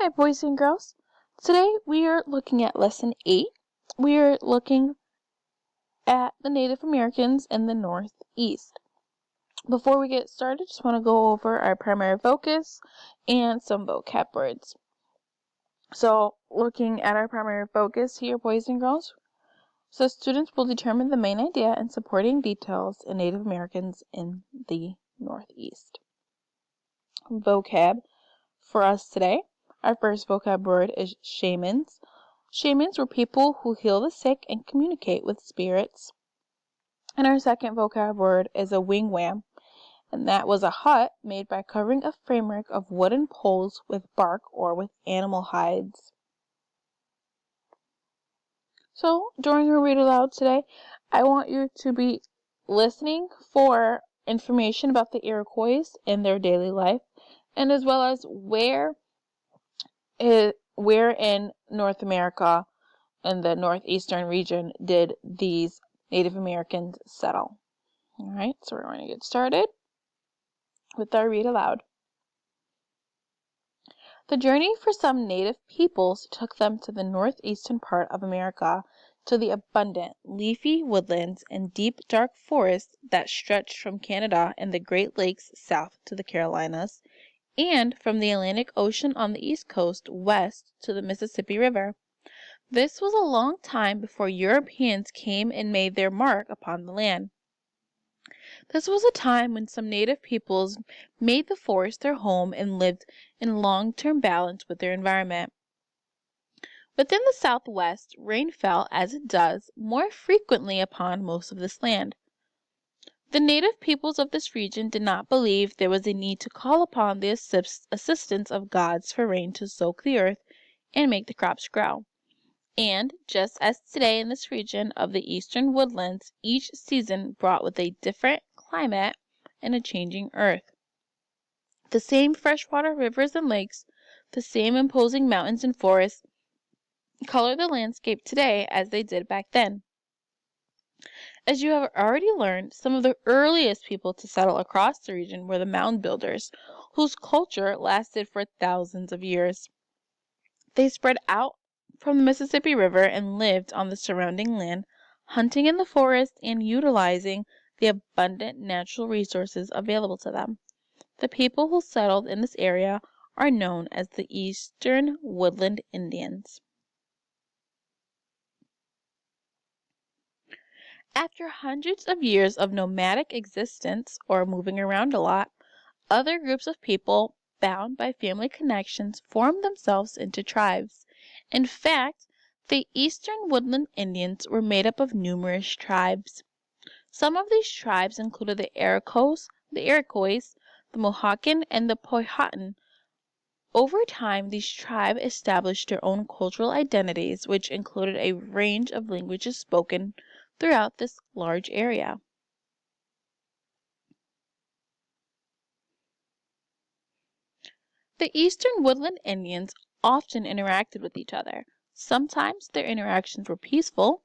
Hi, boys and girls. Today we are looking at Lesson 8. We are looking at the Native Americans in the Northeast. Before we get started, just want to go over our primary focus and some vocab words. So, looking at our primary focus here, boys and girls, so students will determine the main idea and supporting details in Native Americans in the Northeast. Vocab for us today. Our first vocab word is shamans. Shamans were people who heal the sick and communicate with spirits. And our second vocab word is a wigwam, and that was a hut made by covering a framework of wooden poles with bark or with animal hides. So, during our read aloud today, I want you to be listening for information about the Iroquois and their daily life, and as well as where in North America, in the northeastern region, did these Native Americans settle. All right, so we're going to get started with our read aloud. The journey for some native peoples took them to the northeastern part of America, to the abundant, leafy woodlands and deep, dark forests that stretched from Canada and the Great Lakes south to the Carolinas, and from the Atlantic Ocean on the east coast west to the Mississippi River. This was a long time before Europeans came and made their mark upon the land. This was a time when some native peoples made the forest their home and lived in long-term balance with their environment. Within the Southwest, rain fell, as it does, more frequently upon most of this land. The native peoples of this region did not believe there was a need to call upon the assistance of gods for rain to soak the earth and make the crops grow. And, just as today in this region of the eastern woodlands, each season brought with a different climate and a changing earth. The same freshwater rivers and lakes, the same imposing mountains and forests, color the landscape today as they did back then. As you have already learned, some of the earliest people to settle across the region were the mound builders, whose culture lasted for thousands of years. They spread out from the Mississippi River and lived on the surrounding land, hunting in the forest and utilizing the abundant natural resources available to them. The people who settled in this area are known as the Eastern Woodland Indians. After hundreds of years of nomadic existence, or moving around a lot, other groups of people, bound by family connections, formed themselves into tribes. In fact, the Eastern Woodland Indians were made up of numerous tribes. Some of these tribes included the Iroquois, the Mohawken, and the Powhatan. Over time, these tribes established their own cultural identities, which included a range of languages spoken throughout this large area. The Eastern Woodland Indians often interacted with each other. Sometimes their interactions were peaceful,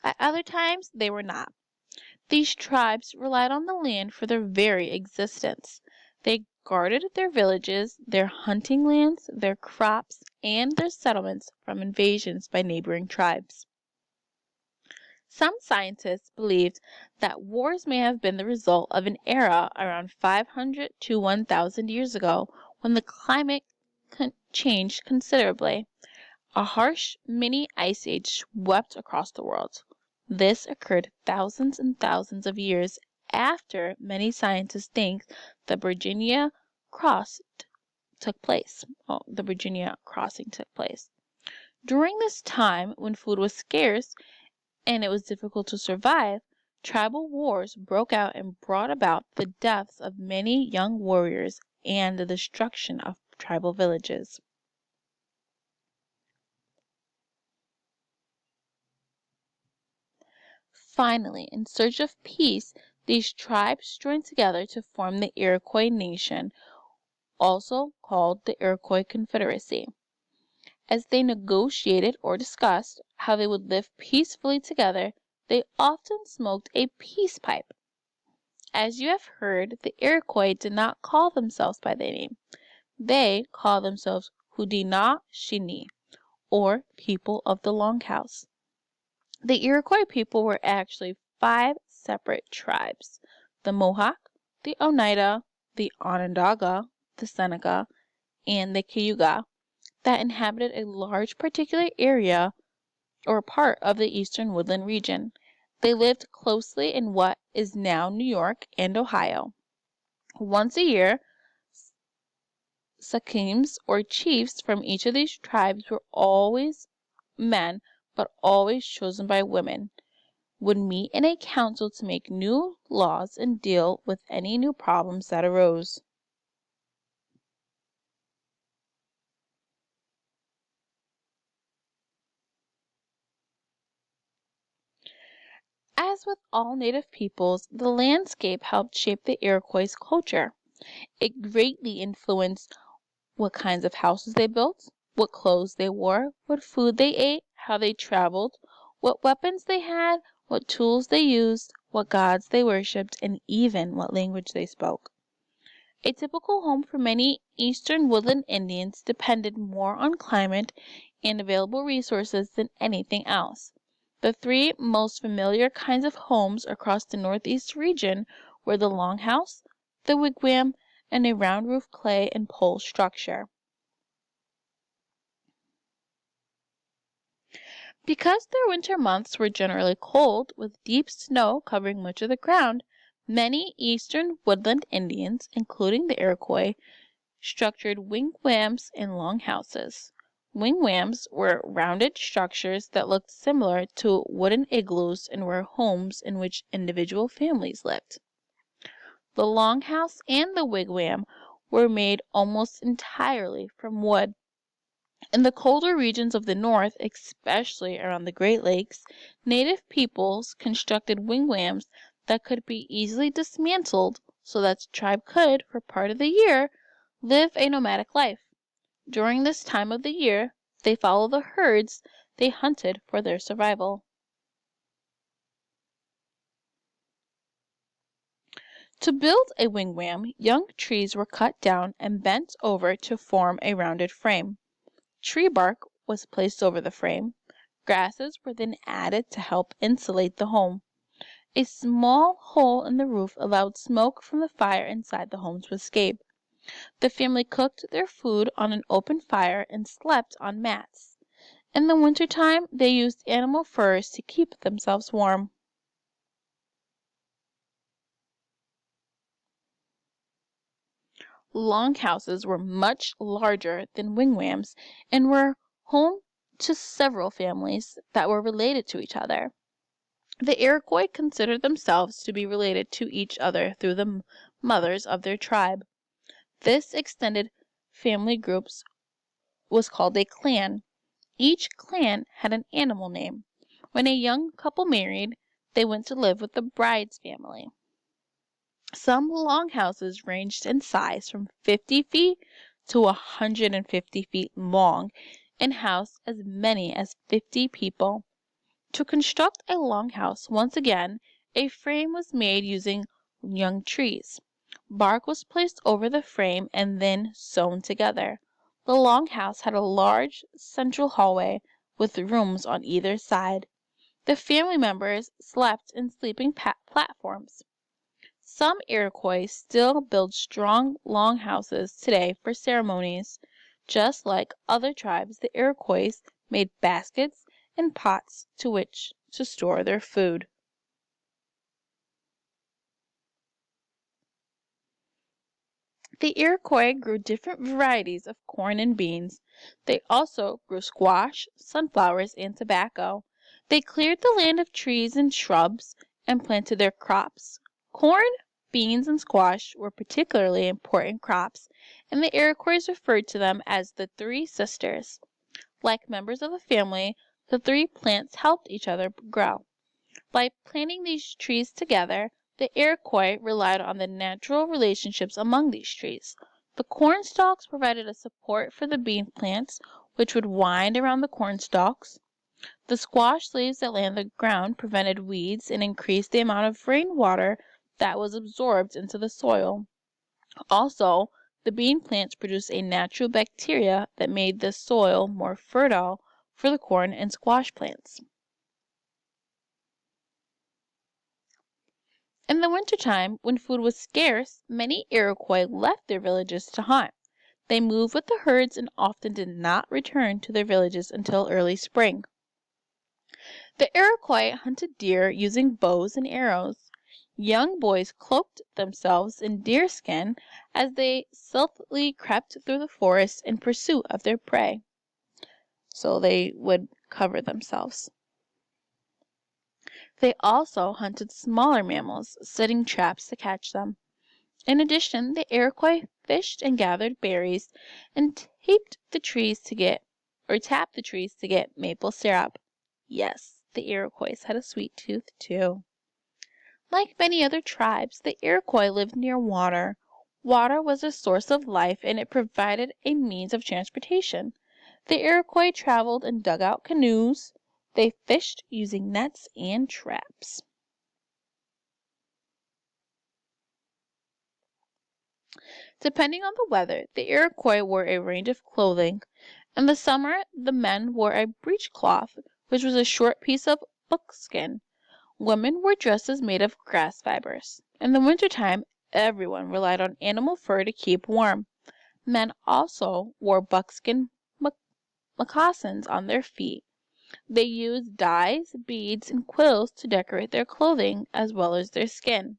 at other times they were not. These tribes relied on the land for their very existence. They guarded their villages, their hunting lands, their crops, and their settlements from invasions by neighboring tribes. Some scientists believed that wars may have been the result of an era around 500 to 1,000 years ago when the climate changed considerably. A harsh mini ice age swept across the world. This occurred thousands and thousands of years after many scientists think the Virginia crossing took place. During this time, when food was scarce and it was difficult to survive, tribal wars broke out and brought about the deaths of many young warriors and the destruction of tribal villages. Finally, in search of peace, these tribes joined together to form the Iroquois Nation, also called the Iroquois Confederacy. As they negotiated or discussed how they would live peacefully together, they often smoked a peace pipe. As you have heard, the Iroquois did not call themselves by their name. They called themselves Haudenosaunee, or people of the Longhouse. The Iroquois people were actually 5 separate tribes: the Mohawk, the Oneida, the Onondaga, the Seneca, and the Cayuga, that inhabited a large particular area or part of the eastern woodland region. They lived closely in what is now New York and Ohio. Once a year, sachems or chiefs from each of these tribes were always men, but always chosen by women, would meet in a council to make new laws and deal with any new problems that arose. As with all native peoples, the landscape helped shape the Iroquois' culture. It greatly influenced what kinds of houses they built, what clothes they wore, what food they ate, how they traveled, what weapons they had, what tools they used, what gods they worshipped, and even what language they spoke. A typical home for many eastern woodland Indians depended more on climate and available resources than anything else. The 3 most familiar kinds of homes across the Northeast region were the longhouse, the wigwam, and a round roof clay and pole structure. Because their winter months were generally cold, with deep snow covering much of the ground, many eastern woodland Indians, including the Iroquois, structured wigwams and longhouses. Wigwams were rounded structures that looked similar to wooden igloos and were homes in which individual families lived. The longhouse and the wigwam were made almost entirely from wood. In the colder regions of the North, especially around the Great Lakes, native peoples constructed wigwams that could be easily dismantled so that the tribe could, for part of the year, live a nomadic life. During this time of the year, they followed the herds they hunted for their survival. To build a wigwam, young trees were cut down and bent over to form a rounded frame. Tree bark was placed over the frame. Grasses were then added to help insulate the home. A small hole in the roof allowed smoke from the fire inside the home to escape. The family cooked their food on an open fire and slept on mats. In the wintertime, they used animal furs to keep themselves warm. Longhouses were much larger than wigwams and were home to several families that were related to each other. The Iroquois considered themselves to be related to each other through the mothers of their tribe. This extended family group was called a clan. Each clan had an animal name. When a young couple married, they went to live with the bride's family. Some longhouses ranged in size from 50 feet to 150 feet long and housed as many as 50 people. To construct a longhouse, once again, a frame was made using young trees. Bark was placed over the frame and then sewn together. The longhouse had a large central hallway with rooms on either side. The family members slept in sleeping platforms. Some Iroquois still build strong longhouses today for ceremonies. Just like other tribes, the Iroquois made baskets and pots to which to store their food. The Iroquois grew different varieties of corn and beans. They also grew squash, sunflowers, and tobacco. They cleared the land of trees and shrubs and planted their crops. Corn, beans, and squash were particularly important crops, and the Iroquois referred to them as the 3 sisters. Like members of a family, the 3 plants helped each other grow. By planting these trees together, the Iroquois relied on the natural relationships among these trees. The corn stalks provided a support for the bean plants, which would wind around the corn stalks. The squash leaves that lay on the ground prevented weeds and increased the amount of rainwater that was absorbed into the soil. Also, The bean plants produced a natural bacteria that made the soil more fertile for the corn and squash plants. In the wintertime, when food was scarce, many Iroquois left their villages to hunt. They moved with the herds and often did not return to their villages until early spring. The Iroquois hunted deer using bows and arrows. Young boys cloaked themselves in deerskin as they stealthily crept through the forest in pursuit of their prey. So they would cover themselves. They also hunted smaller mammals, setting traps to catch them. In addition, the Iroquois fished and gathered berries and tapped the trees to get maple syrup. Yes, the Iroquois had a sweet tooth too. Like many other tribes, the Iroquois lived near water. Water was a source of life and it provided a means of transportation. The Iroquois traveled in dugout canoes. They fished using nets and traps. Depending on the weather, the Iroquois wore a range of clothing. In the summer, the men wore a breechcloth, which was a short piece of buckskin. Women wore dresses made of grass fibers. In the wintertime, everyone relied on animal fur to keep warm. Men also wore buckskin moccasins on their feet. They used dyes, beads, and quills to decorate their clothing as well as their skin.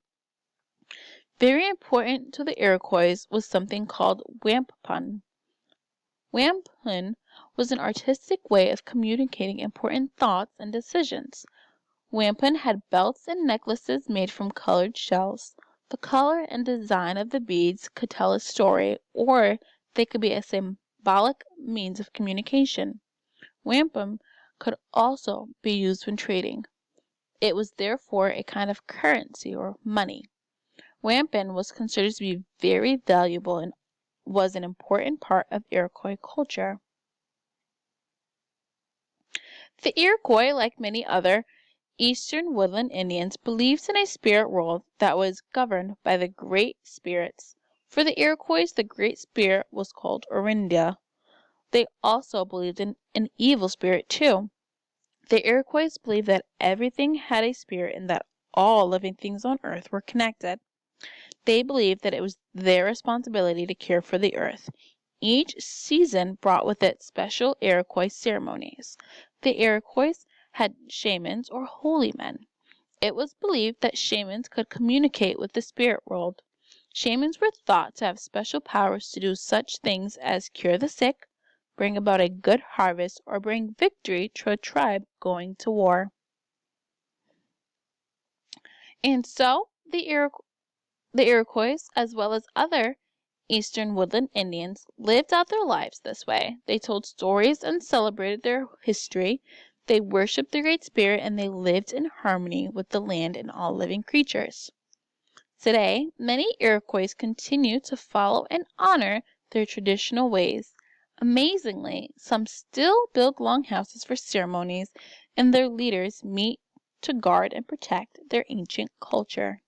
Very important to the Iroquois was something called wampum. Wampum was an artistic way of communicating important thoughts and decisions. Wampum had belts and necklaces made from colored shells. The color and design of the beads could tell a story, or they could be a symbolic means of communication. Wampum could also be used when trading. It was therefore a kind of currency or money. Wampum was considered to be very valuable and was an important part of Iroquois culture. The Iroquois, like many other Eastern woodland Indians, believed in a spirit world that was governed by the Great Spirits. For the Iroquois, the Great Spirit was called Orinda. They also believed in an evil spirit too. The Iroquois believed that everything had a spirit and that all living things on earth were connected. They believed that it was their responsibility to care for the earth. Each season brought with it special Iroquois ceremonies. The Iroquois had shamans or holy men. It was believed that shamans could communicate with the spirit world. Shamans were thought to have special powers to do such things as cure the sick, bring about a good harvest, or bring victory to a tribe going to war. And so the Iroquois, as well as other Eastern woodland Indians, lived out their lives this way. They told stories and celebrated their history. They worshipped the Great Spirit and they lived in harmony with the land and all living creatures. Today, many Iroquois continue to follow and honor their traditional ways. Amazingly, some still build longhouses for ceremonies, and their leaders meet to guard and protect their ancient culture.